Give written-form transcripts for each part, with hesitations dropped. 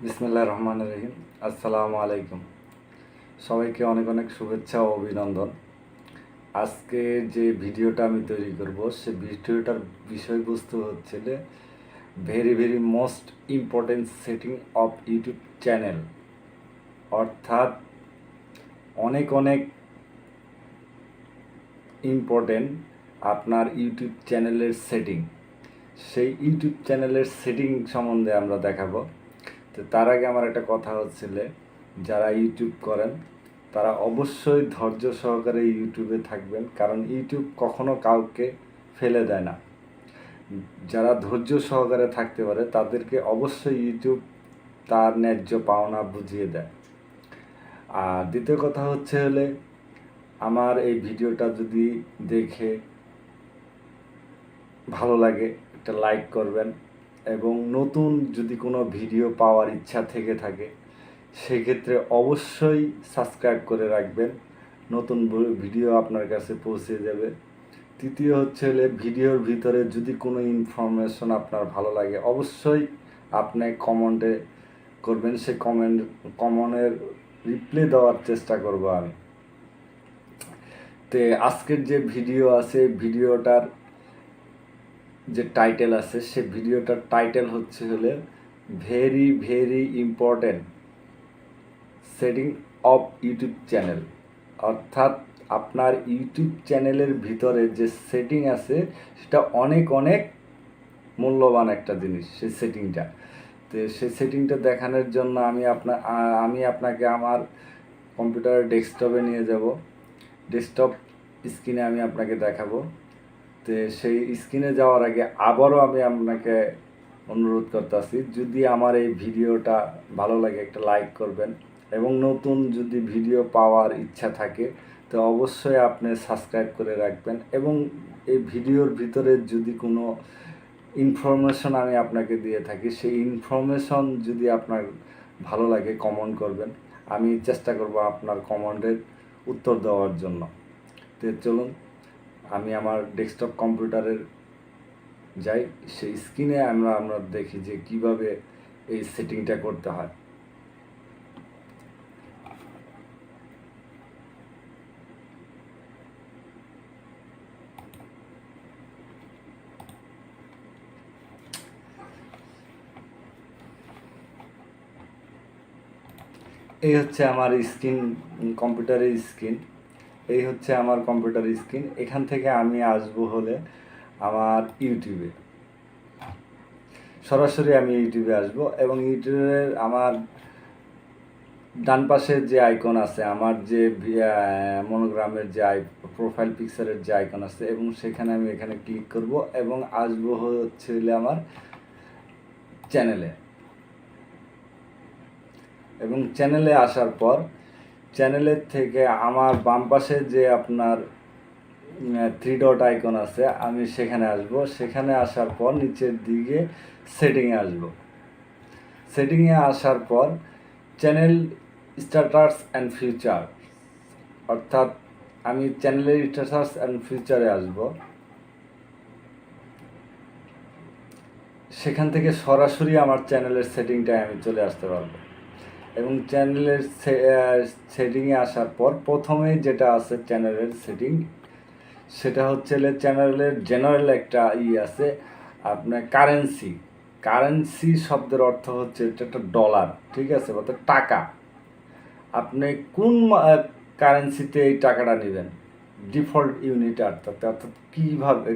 বিসমিল্লাহির রহমানির রহিম। আসসালামু আলাইকুম। সবাইকে অনেক অনেক শুভেচ্ছা ও অভিনন্দন। আজকে যে ভিডিওটা আমি তৈরি করব সে ভিডিওটার বিষয়বস্তু হচ্ছে very very most important setting of YouTube channel, অর্থাৎ অনেক অনেক ইম্পর্টেন্ট আপনার ইউটিউব চ্যানেলের সেটিং। সেই ইউটিউব চ্যানেলের সেটিং সম্বন্ধে আমরা দেখাবো। তো তার আগে আমার একটা কথা হচ্ছিল, যারা ইউটিউব করেন তারা অবশ্যই ধৈর্য সহকারে ইউটিউবে থাকবেন, কারণ ইউটিউব কখনো কাউকে ফেলে দেয় না। যারা ধৈর্য সহকারে থাকতে পারে তাদেরকে অবশ্যই ইউটিউব তার ন্যায্য পাওনা বুঝিয়ে দেয়। আর দ্বিতীয় কথা হচ্ছে আমার এই ভিডিওটা যদি দেখে ভালো লাগে একটা লাইক করবেন, এবং নতুন যদি কোনো ভিডিও পাওয়ার ইচ্ছা থেকে থাকে সেক্ষেত্রে অবশ্যই সাবস্ক্রাইব করে রাখবেন, নতুন ভিডিও আপনার কাছে পৌঁছে যাবে। তৃতীয় হচ্ছে ভিডিওর ভিতরে যদি কোনো ইনফরমেশন আপনার ভালো লাগে অবশ্যই আপনি কমেন্টে করবেন, সে কমেন্টের রিপ্লাই দেওয়ার চেষ্টা করব আমি। তো আজকের যে ভিডিও আছে ভিডিওটার যে টাইটেল আছে সে ভিডিওটার টাইটেল হচ্ছে very very important setting of YouTube channel, অর্থাৎ আপনার ইউটিউব চ্যানেলের ভিতরে যে সেটিং আছে সেটা অনেক অনেক মূল্যবান একটা জিনিস সেই সেটিংটা। তো সেই সেটিংটা দেখানোর জন্য আমি আপনাকে আমার কম্পিউটার ডেস্কটপে নিয়ে যাব। ডেস্কটপ স্ক্রিনে আমি আপনাকে দেখাবো। তো সেই স্ক্রিনে যাওয়ার আগে আবারও আমি আপনাকে অনুরোধ করতেছি, যদি আমার এই ভিডিওটা ভালো লাগে একটা লাইক করবেন, এবং নতুন যদি ভিডিও পাওয়ার ইচ্ছা থাকে তো অবশ্যই আপনি সাবস্ক্রাইব করে রাখবেন, এবং এই ভিডিওর ভিতরে যদি কোনো ইনফরমেশন আমি আপনাকে দিয়ে থাকি সেই ইনফরমেশন যদি আপনার ভালো লাগে কমেন্ট করবেন, আমি চেষ্টা করব আপনার কমেন্টের উত্তর দেওয়ার জন্য। তো চলুন আমি আমার ডেস্কটপ কম্পিউটারের যাই, সেই স্ক্রিনে আমরা দেখি যে কিভাবে এই সেটিংটা করতে হয়। এই হচ্ছে আমার স্ক্রিন, কম্পিউটারের স্ক্রিন। এই হচ্ছে আমার কম্পিউটারের স্ক্রিন। এখান থেকে আমি আসবো আমার ইউটিউবে, সরাসরি আমি ইউটিউবে আসবো, এবং ইউটিউবের আমার ডান পাশের যে আইকন আছে, আমার যে মনোগ্রামের যে প্রোফাইল পিকচারের যে আইকন আছে, এবং সেখানে আমি এখানে ক্লিক করব এবং আসবো হচ্ছে আমার চ্যানেলে। এবং চ্যানেলে আসার পর চ্যানেলের থেকে আমার বাম পাশে যে আপনার 3 ডট আইকন আছে আমি সেখানে আসব। সেখানে আসার পর নিচের দিকে সেটিংয়ে আসব। সেটিংয়ে আসার পর চ্যানেল স্ট্যাটাস অ্যান্ড ফিউচার, অর্থাৎ আমি চ্যানেলের স্ট্যাটাস অ্যান্ড ফিউচারে আসব। সেখান থেকে সরাসরি আমার চ্যানেলের সেটিংটায় আমি চলে আসতে পারবো। এবং চ্যানেলের সেটিংয়ে আসার পর প্রথমেই যেটা আছে চ্যানেলের সেটিং, সেটা হচ্ছে চ্যানেলের জেনারেল একটা আছে আপনার কারেন্সি। কারেন্সি শব্দের অর্থ হচ্ছে এটা একটা ডলার, ঠিক আছে, অর্থাৎ টাকা। আপনি কোন কারেন্সিতে এই টাকাটা নেবেন, ডিফল্ট ইউনিট, অর্থাৎ কীভাবে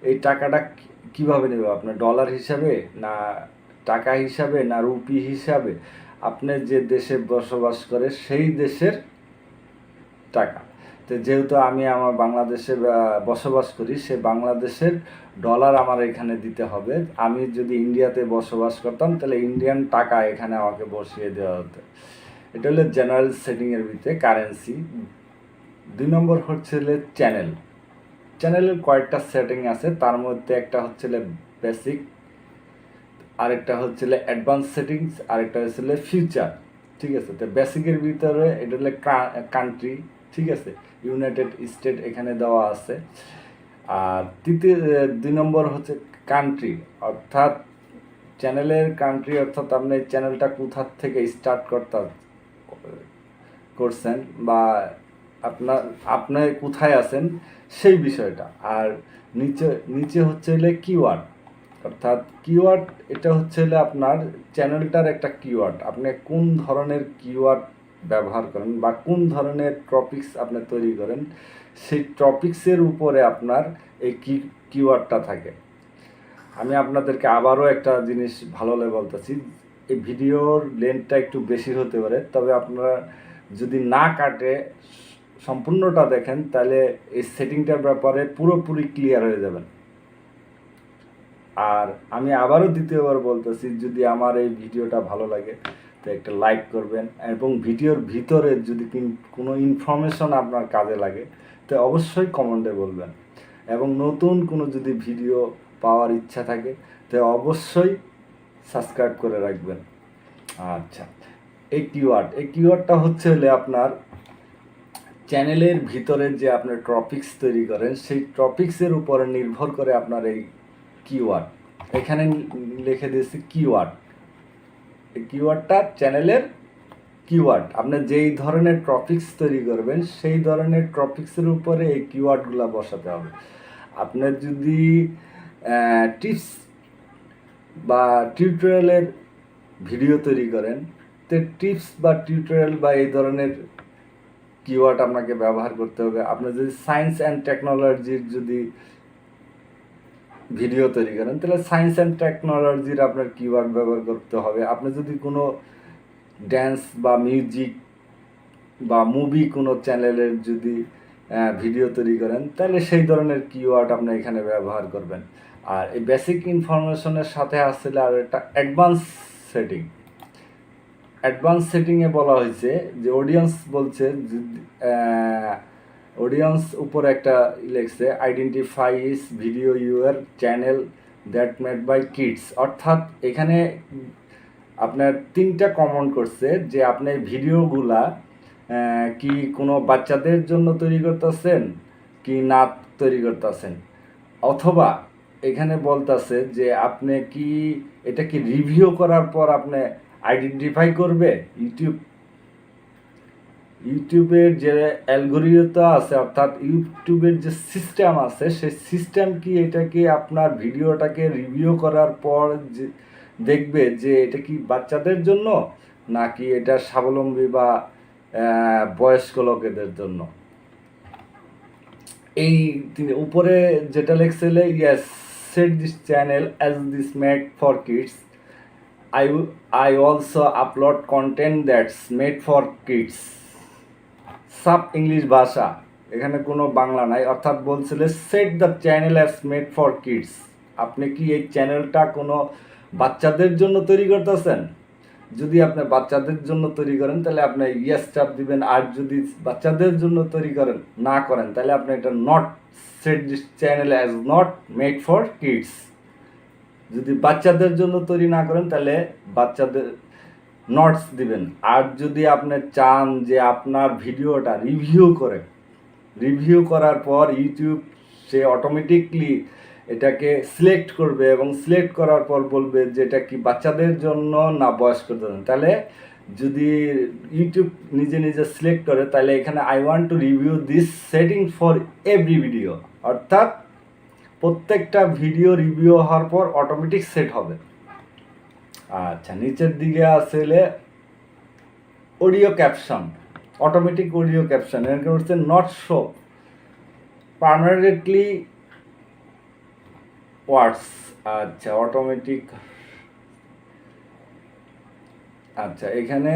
এই টাকাটা কীভাবে নেবে, আপনার ডলার হিসাবে না টাকা হিসাবে না রুপি হিসাবে, আপনি যে দেশে বসবাস করে সেই দেশের টাকা। তো যেহেতু আমি আমার বাংলাদেশে বসবাস করি, সে বাংলাদেশের ডলার আমার এখানে দিতে হবে। আমি যদি ইন্ডিয়াতে বসবাস করতাম তাহলে ইন্ডিয়ান টাকা এখানে আমাকে বসিয়ে দেওয়া হতো। এটা হলো জেনারেল সেটিংয়ের ভিতরে কারেন্সি। 2 নম্বর হচ্ছে চ্যানেল। চ্যানেলের কয়েকটা সেটিং আছে, তার মধ্যে একটা হচ্ছে বেসিক, আরেকটা হচ্ছে অ্যাডভান্স সেটিংস, আরেকটা হচ্ছে ফিউচার, ঠিক আছে। তো বেসিকের ভিতরে এটা হলো কান্ট্রি, ঠিক আছে, ইউনাইটেড স্টেট এখানে দেওয়া আছে। আর 2 নম্বর হচ্ছে কান্ট্রি, অর্থাৎ চ্যানেলের কান্ট্রি অর্থাৎ আপনি চ্যানেলটা কোথা থেকে স্টার্ট করছেন বা আপনি কোথায় আছেন সেই বিষয়টা। আর নিচে নিচে হচ্ছে হলে কিওয়ার্ড, অর্থাৎ কিওয়ার্ড এটা হচ্ছে হলে আপনার চ্যানেলটার একটা কিওয়ার্ড, আপনি কোন ধরনের কিওয়ার্ড ব্যবহার করেন বা কোন ধরনের টপিকস আপনি তৈরি করেন, সেই টপিক্সের উপরে আপনার এই কিওয়ার্ডটা থাকে। আমি আপনাদেরকে আবারও একটা জিনিস ভালো লাগে বলতেছি, এই ভিডিওর লেন্থটা একটু বেশি হতে পারে, তবে আপনারা যদি না কাটে সম্পূর্ণটা দেখেন তাহলে এই সেটিংটার ব্যাপারে পুরোপুরি ক্লিয়ার হয়ে যাবেন। আর আমি আবারও দ্বিতীয়বার বলতেছি, যদি আমার এই ভিডিওটা ভালো লাগে তো একটা লাইক করবেন, এবং ভিডিওর ভিতরে যদি কোনো ইনফরমেশন আপনার কাজে লাগে তো অবশ্যই কমেন্টে বলবেন, এবং নতুন কোনো যদি ভিডিও পাওয়ার ইচ্ছা থাকে তো অবশ্যই সাবস্ক্রাইব করে রাখবেন। আচ্ছা, এই কিওয়ার্ডটা হচ্ছে হলে আপনার চ্যানেলের ভিতরে যে আপনার টপিক্স তৈরি করেন সেই টপিক্সের উপরে নির্ভর করে আপনার এই কিওয়ার্ড। এখানে লিখে দিয়েছি কিওয়ার্ড, এই কিওয়ার্ডটা চ্যানেলের কিওয়ার্ড। আপনি যেই ধরনের টপিক্স তৈরি করবেন সেই ধরনের টপিক্সের উপরে এই কিওয়ার্ডগুলো বসাতে হবে। আপনার যদি টিপস বা টিউটোরিয়ালের ভিডিও তৈরি করেন তো টিপস বা টিউটোরিয়াল বা এই ধরনের কিওয়ার্ড আপনাকে ব্যবহার করতে হবে। আপনার যদি সায়েন্স অ্যান্ড টেকনোলজির যদি ভিডিও তৈরি করেন তাহলে সায়েন্স অ্যান্ড টেকনোলজির আপনার কিওয়ার্ড ব্যবহার করতে হবে। আপনি যদি কোনো ড্যান্স বা মিউজিক বা মুভি কোনো চ্যানেলের যদি ভিডিও তৈরি করেন তাহলে সেই ধরনের কিওয়ার্ড আপনি এখানে ব্যবহার করবেন। আর এই বেসিক ইনফরমেশনের সাথে আসলে আর একটা অ্যাডভান্স সেটিংয়ে বলা হয়েছে যে অডিয়েন্স বলছে, অডিয়েন্স উপর একটা লিখছে identify is video your channel that made by kids, অর্থাৎ এখানে আপনার তিনটা কমেন্ট করছে যে আপনি ভিডিওগুলা কি কোনো বাচ্চাদের জন্য তৈরি করতেছেন কি না তৈরি করতেছেন, অথবা এখানে বলতেছে যে আপনি কি এটা কি রিভিউ করার পর আপনি আইডেন্টিফাই করবে ইউটিউবের যে অ্যালগোরিদম আছে, অর্থাৎ ইউটিউবের যে সিস্টেম আছে সেই সিস্টেম কি এটাকে আপনার ভিডিওটাকে রিভিউ করার পর যে দেখবে যে এটা কি বাচ্চাদের জন্য নাকি এটা স্বাবলম্বী বা বয়স্ক লোকেদের জন্য। এই উপরে যেটা লেখছিল yes set this channel as this made for kids, I also upload content that's made for kids. সাব ইংলিশ ভাষা, এখানে কোনো বাংলা নাই, অর্থাৎ বলছিল set the channel as made for kids. আপনি কি এই চ্যানেলটা কোনো বাচ্চাদের জন্য তৈরি করতেছেন? যদি আপনি বাচ্চাদের জন্য তৈরি করেন তাহলে আপনি ইয়েস চাপ দিবেন, আর যদি বাচ্চাদের জন্য তৈরি না করেন তাহলে আপনি এটা not set this channel as not made for kids. যদি বাচ্চাদের জন্য তৈরি না করেন তাহলে বাচ্চাদের নটস দিবেন। আর যদি আপনি চান যে আপনার ভিডিওটা রিভিউ করার পর ইউটিউব সে অটোমেটিকলি এটাকে সিলেক্ট করবে এবং সিলেক্ট করার পর বলবে যে এটা কি বাচ্চাদের জন্য না বয়স্কদের জন্য, তাহলে যদি ইউটিউব নিজে নিজে সিলেক্ট করে তাহলে এখানে I want to review this setting for every video, অর্থাৎ প্রত্যেকটা ভিডিও রিভিউ হওয়ার পর অটোমেটিক সেট হবে। আচ্ছা, নিচের দিকে আসলে audio caption, automatic audio caption এর হচ্ছে নট শো পার্মানেন্টলি ওয়ার্ডস। আচ্ছা, অটোমেটিক, আচ্ছা এখানে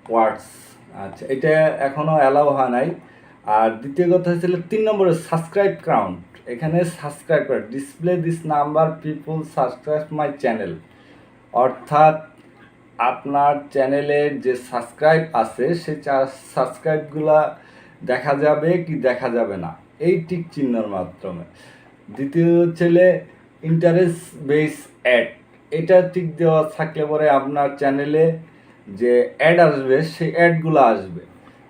ওয়ার্ডস, আচ্ছা এটা এখনো অ্যালাউ হয় নাই। আর দ্বিতীয় কথা হচ্ছিল 3 নম্বরে সাবস্ক্রাইব কাউন্ট, এখানে সাবস্ক্রাইব করে display this number people subscribe my channel, অর্থাৎ আপনার চ্যানেলের যে সাবস্ক্রাইব আছে সেই সাবস্ক্রাইবগুলা দেখা যাবে কি দেখা যাবে না এই টিক চিহ্নের মাধ্যমে। দ্বিতীয় হচ্ছিল ইন্টারেস্ট বেস অ্যাড, এটা টিক দেওয়া থাকলে পরে আপনার চ্যানেলে যে অ্যাড আসবে সেই অ্যাডগুলো আসবে।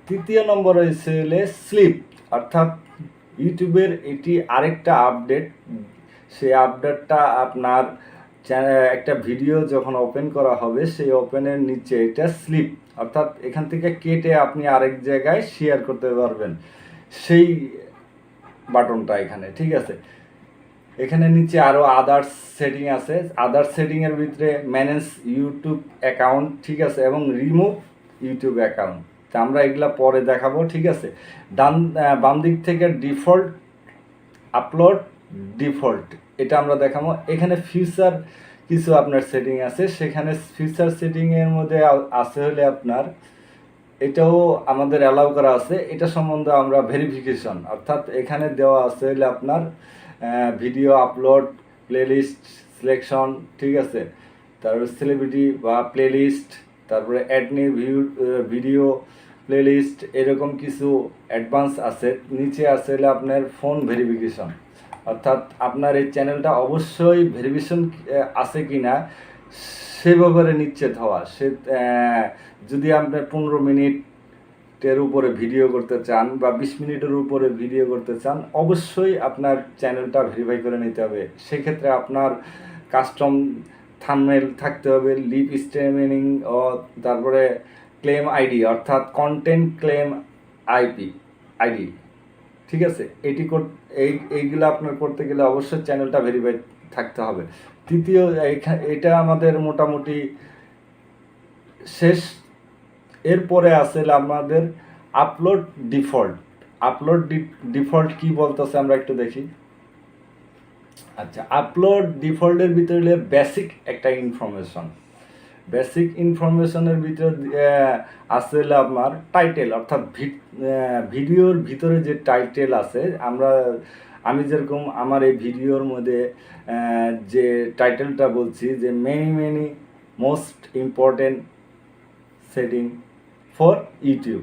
তৃতীয় নম্বর হয়েছিল স্লিপ, অর্থাৎ ইউটিউবের এটি আরেকটা আপডেট, সেই আপডেটটা আপনার একটা ভিডিও যখন ওপেন করা হবে সেই ওপেনের নিচে এটা স্লিপ, অর্থাৎ এখান থেকে কেটে আপনি আরেক জায়গায় শেয়ার করতে পারবেন, সেই বাটনটা এখানে, ঠিক আছে। এখানে নিচে আরও আদার্স সেটিং আছে, আদার্স সেটিংয়ের ভিতরে ম্যানেজ ইউটিউব অ্যাকাউন্ট, ঠিক আছে, এবং রিমুভ ইউটিউব অ্যাকাউন্ট, তা আমরা এগুলা পরে দেখাবো, ঠিক আছে। বাম দিক থেকে ডিফল্ট আপলোড ডিফল্ট, এটা আমরা দেখাবো। এখানে ফিউচার কিছু আপনার সেটিং আছে, সেখানে ফিউচার সেটিংয়ের মধ্যে আছে হলে আপনার এটাও আমাদের অ্যালাউ করা আছে, এটা সম্বন্ধে আমরা ভেরিফিকেশন, অর্থাৎ এখানে দেওয়া আছে হলে আপনার ভিডিও আপলোড, প্লেলিস্ট সিলেকশন, ঠিক আছে, তারপরে সেলিব্রিটি বা প্লেলিস্ট, তারপরে অ্যাড নিউ ভিডিও প্লেলিস্ট, এরকম কিছু অ্যাডভান্স আছে। নিচে আছে হলে আপনার ফোন ভেরিফিকেশন, অর্থাৎ আপনার এই চ্যানেলটা অবশ্যই ভেরিফিকেশন আছে কি না সে ব্যাপারে নিশ্চিত হওয়া। সে যদি আপনার 15 মিনিটের উপরে ভিডিও করতে চান বা 20 মিনিটের উপরে ভিডিও করতে চান, অবশ্যই আপনার চ্যানেলটা ভেরিফাই করে নিতে হবে। সেক্ষেত্রে আপনার কাস্টম থাম্বনেল থাকতে হবে, লিপ স্ট্রিমিং ও তারপরে ক্লেম আইডি, অর্থাৎ কন্টেন্ট ক্লেম আইডি, ঠিক আছে। এইগুলো আপনার করতে গেলে অবশ্যই চ্যানেলটা ভেরিফাই থাকতে হবে। তৃতীয়, এটা আমাদের মোটামুটি শেষ। এরপরে আছে আমাদের আপলোড ডিফল্ট কি বলতেছে আমরা একটু দেখি। আচ্ছা, আপলোড ডিফল্টের ভিতরে বেসিক একটা ইনফরমেশনের ভিতরে আছে আপনার টাইটেল, অর্থাৎ ভিডিওর ভিতরে যে টাইটেল আছে, আমি যেরকম আমার এই ভিডিওর মধ্যে যে টাইটেলটা বলছি যে many most important setting for YouTube,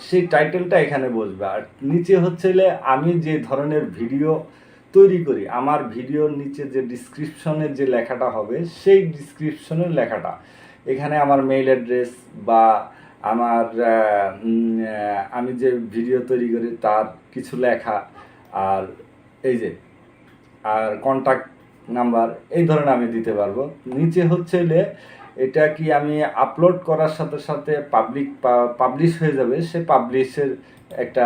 সেই টাইটেলটা এখানে বসবে। আর নিচে হচ্ছে আমি যে ধরনের ভিডিও তৈরি করি, আমার ভিডিওর নিচে যে ডিসক্রিপশনের যে লেখাটা হবে, সেই ডিসক্রিপশনের লেখাটা এখানে আমার মেইল অ্যাড্রেস বা আমার আমি যে ভিডিও তৈরি করি তার কিছু লেখা, আর এই যে আর কন্ট্যাক্ট নাম্বার, এই ধরনের আমি দিতে পারবো। নিচে হচ্ছে এটা কি আমি আপলোড করার সাথে সাথে পাবলিশ হয়ে যাবে, সে পাবলিশের একটা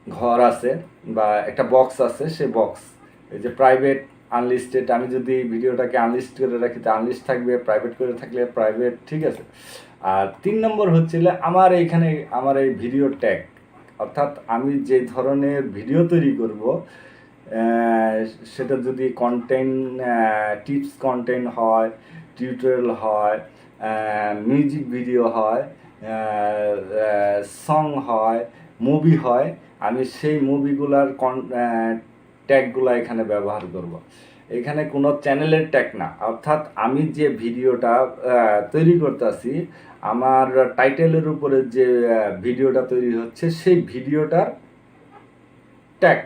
ঘর আছে বা একটা বক্স আছে, সে বক্স, এই যে প্রাইভেট আনলিস্টেড, আমি যদি ভিডিওটাকে আনলিস্ট করে রাখি তো আনলিস্ট থাকবে, প্রাইভেট করে থাকলে প্রাইভেট, ঠিক আছে। আর 3 নম্বর হচ্ছে আমার এই ভিডিও ট্যাগ, অর্থাৎ আমি যে ধরনের ভিডিও তৈরি করব সেটা যদি টিপস কন্টেন্ট হয়, টিউটোরিয়াল হয়, মিউজিক ভিডিও হয়, সং হয়, মুভি হয়, আমি সেই মুভিগুলার ট্যাগগুলো এখানে ব্যবহার করব। এখানে কোনো চ্যানেলের ট্যাগ না, অর্থাৎ আমি যে ভিডিওটা তৈরি করতেছি, আমার টাইটেলের উপরে যে ভিডিওটা তৈরি হচ্ছে সেই ভিডিওটার ট্যাগ।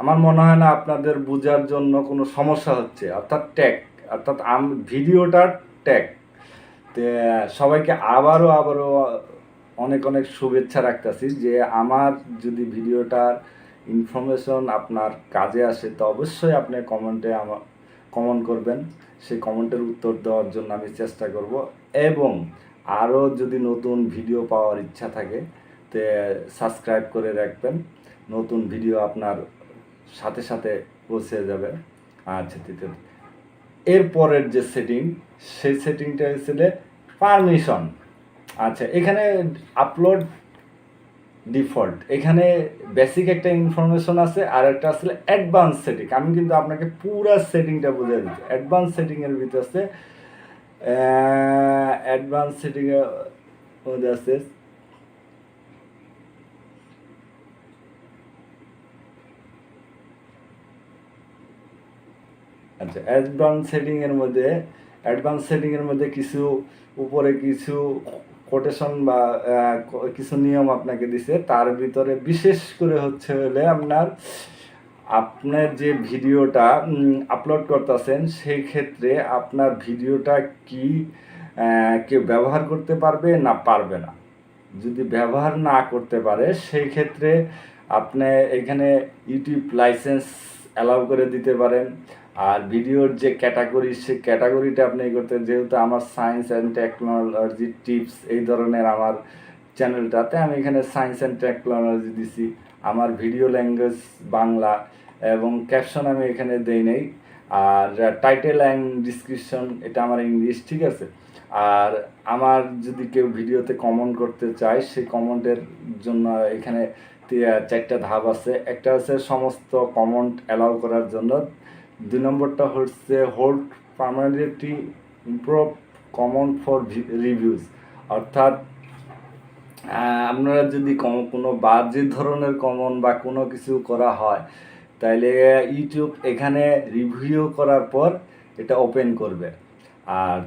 আমার মনে হয় না আপনাদের বোঝার জন্য কোনো সমস্যা হচ্ছে, অর্থাৎ ট্যাগ, অর্থাৎ ভিডিওটার ট্যাগ। তো সবাইকে আবারও অনেক শুভেচ্ছা রাখতেছি যে আমার যদি ভিডিওটার ইনফরমেশন আপনার কাজে আসে তো অবশ্যই আপনি কমেন্টে কমেন্ট করবেন, সেই কমেন্টের উত্তর দেওয়ার জন্য আমি চেষ্টা করব। এবং আরও যদি নতুন ভিডিও পাওয়ার ইচ্ছা থাকে তো সাবস্ক্রাইব করে রাখবেন, নতুন ভিডিও আপনার সাথে সাথে পৌঁছে যাবে। আচ্ছা, এরপরের যে সেটিং, সেই সেটিংটা হয়েছিল পারমিশন। আচ্ছা, এখানে আপলোড ডিফল্ট, এখানে বেসিক একটা ইনফরমেশন আছে, আর একটা আসলে অ্যাডভান্স সেটিং। আমি কিন্তু আপনাকে পুরো সেটিংটা বুঝিয়ে দিচ্ছি। অ্যাডভান্স সেটিংয়ের ভিতরে আছে অ্যাডভান্স সেটিংয়ের মধ্যে আছে আচ্ছা, অ্যাডভান্স সেটিংয়ের মধ্যে কিছু উপরে কিছু কোটেশন বা কিছু নিয়ম আপনাকে দিছে। তার ভিতরে বিশেষ করে হচ্ছে আপনার যে ভিডিওটা আপলোড করতেছেন সেই ক্ষেত্রে আপনার ভিডিওটা কি কেউ ব্যবহার করতে পারবে না পারবে না। যদি ব্যবহার না করতে পারে সেই ক্ষেত্রে আপনি এখানে ইউটিউব লাইসেন্স অ্যালাউ করে দিতে পারেন। আর ভিডিওর যে ক্যাটাগরি, সেই ক্যাটাগরিটা আপনি করতে, যেহেতু আমার সায়েন্স অ্যান্ড টেকনোলজি টিপস এই ধরনের আমার চ্যানেলটাতে, আমি এখানে সায়েন্স অ্যান্ড টেকনোলজি দিছি। আমার ভিডিও ল্যাঙ্গুয়েজ বাংলা, এবং ক্যাপশন আমি এখানে দেই নেই। আর টাইটেল অ্যান্ড ডিসক্রিপশন এটা আমার ইংলিশ, ঠিক আছে। আর আমার যদি কেউ ভিডিওতে কমেন্ট করতে চায়, সেই কমেন্টের জন্য এখানে 4টা ধাপ আছে। একটা হচ্ছে সমস্ত কমেন্ট অ্যালাউ করার জন্য, 2 নম্বরটা হচ্ছে hold permanently improve comment for reviews, অর্থাৎ আপনারা যদি কোনো বাজে ধরনের কমেন্ট বা কোনো কিছু করা হয়, তাইলে ইউটিউব এখানে রিভিউ করার পর এটা ওপেন করবে। আর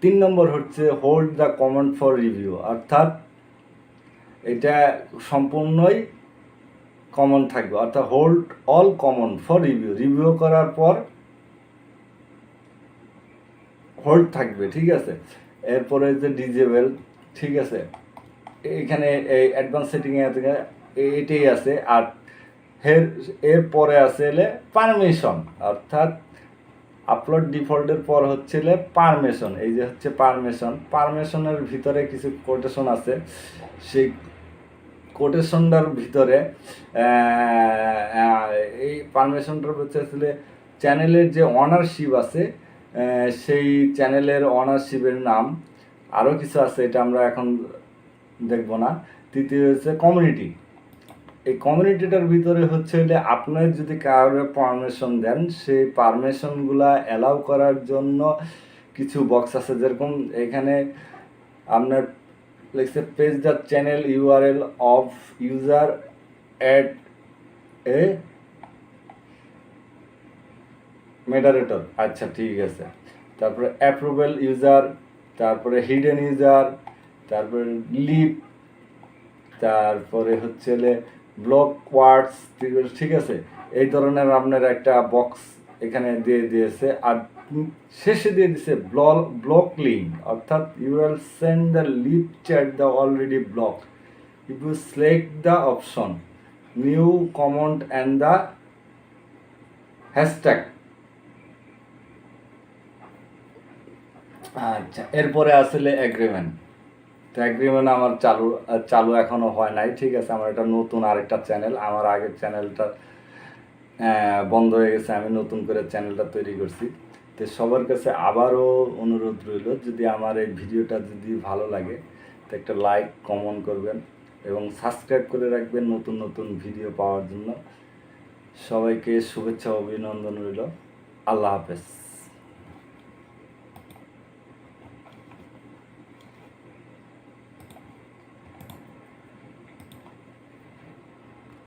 3 নম্বর হচ্ছে hold the comment for review, অর্থাৎ এটা সম্পূর্ণই কমন থাকবে, অর্থাৎ hold all common for review, review করার পর হোল্ড থাকবে, ঠিক আছে। এরপরে যে ডিজেবল, ঠিক আছে, এখানে এই অ্যাডভান্স সেটিংয়ে এটাই আছে। আর এরপরে আছে এলে পারমিশন, অর্থাৎ আপলোড ডিফল্টের পর হচ্ছে পারমিশন। এই যে হচ্ছে পারমিশনের ভিতরে কিছু কোটেশন আছে। সেই কোটেশনটার ভিতরে এই পারমিশনটার হচ্ছে আসলে চ্যানেলের যে অনারশিপ আছে, সেই চ্যানেলের অনারশিপের নাম, আরও কিছু আছে, এটা আমরা এখন দেখব না। তৃতীয় হচ্ছে কমিউনিটি। এই কমিউনিটিটার ভিতরে হচ্ছে আপনার যদি কারোর পারমিশন দেন, সেই পারমিশনগুলা অ্যালাউ করার জন্য কিছু বক্স আছে। যেরকম এখানে আপনার লিখছে page the channel URL of user add a moderator, আচ্ছা ঠিক আছে। তারপরে অ্যাপ্রুভেল ইউজার, তারপরে হিডেন ইউজার, তারপরে লিভ, তারপরে হচ্ছে ব্লক ওয়ার্ডস, ঠিক আছে। এই ধরনের আপনার একটা বক্স এখানে দিয়ে দিয়েছে। আর শেষে দিয়ে দিয়েছে ব্লক লিঙ্ক, অর্থাৎ you will send the live chat the already block if you select the option new comment and the hashtag. আচ্ছা, এরপরে আসলে এগ্রিমেন্ট। তো এগ্রিমেন্ট আমার চালু এখনো হয় নাই, ঠিক আছে। আমার এটা নতুন আরেকটা চ্যানেল, আমার আগের চ্যানেলটা বন্ধ হয়ে গেছে, আমি নতুন করে চ্যানেলটা তৈরি করছি। তো সবার কাছে আবারও অনুরোধ রইল, যদি আমার এই ভিডিওটা যদি ভালো লাগে তো একটা লাইক কমেন্ট করবেন এবং সাবস্ক্রাইব করে রাখবেন নতুন নতুন ভিডিও পাওয়ার জন্য। সবাইকে শুভেচ্ছা অভিনন্দন রইল। আল্লাহ হাফেজ।